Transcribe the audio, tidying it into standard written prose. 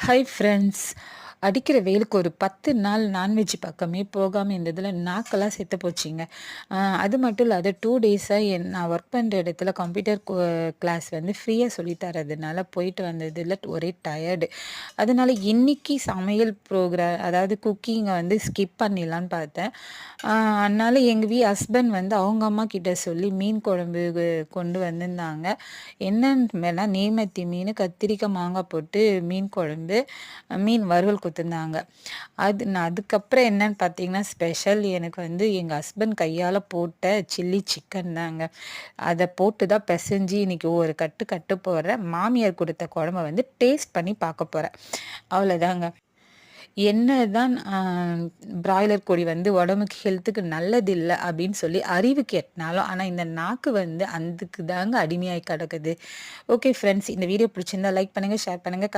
Hi friends. அடிக்கிற வெயிலுக்கு ஒரு 10 நாள் நான்வெஜ் பக்கமே போகாம இருந்ததில நாக்கெல்லாம் செத்து போச்சுங்க. அது மட்டும் இல்லாத 2 டேஸா நான் ஒர்க் பண்ற இடத்துல கம்ப்யூட்டர் கிளாஸ் வந்து ஃப்ரீயா சொல்லி தரதுனால போயிட்டு வந்ததில ஒரே டயர்டு. அதனால இன்னைக்கு சமையல் அதாவது குக்கிங்க வந்து ஸ்கிப் பண்ணிடலான்னு பார்த்தேன். அதனால எங்க ஹஸ்பண்ட் வந்து அவங்க அம்மா கிட்ட சொல்லி மீன் குழம்பு கொண்டு வந்திருந்தாங்க. என்னன்னா நேமத்தி மீன், கத்திரிக்காய், மாங்காய் போட்டு மீன் குழம்பு, மீன் வறுவல் குடுத்துருந்தாங்க. நான் அதுக்கப்புறம் என்னன்னு பார்த்தீங்கன்னா, ஸ்பெஷல் எனக்கு வந்து எங்க ஹஸ்பண்ட் கையால போட்ட சில்லி சிக்கன் தாங்க. அத போட்டு தான் பெசஞ்சு இன்னைக்கு ஒரு கட்டு கட்ட போறேன். மாமியார் குடுத்த குழம்ப வந்து டேஸ்ட் பண்ணி பார்க்க போறேன். அவ்வளோதாங்க. என்னதான் பிராய்லர் கோழி வந்து உடம்புக்கு ஹெல்த்துக்கு நல்லதில்ல அப்படின்னு சொல்லி அறிவுக்கு எட்டுனாலும், ஆனா இந்த நாக்கு வந்து அதுக்கு தாங்க அடிமையாகி கிடக்குது. ஓகே ஃப்ரெண்ட்ஸ், இந்த வீடியோ பிடிச்சிருந்தா லைக் பண்ணுங்க, ஷேர் பண்ணுங்க.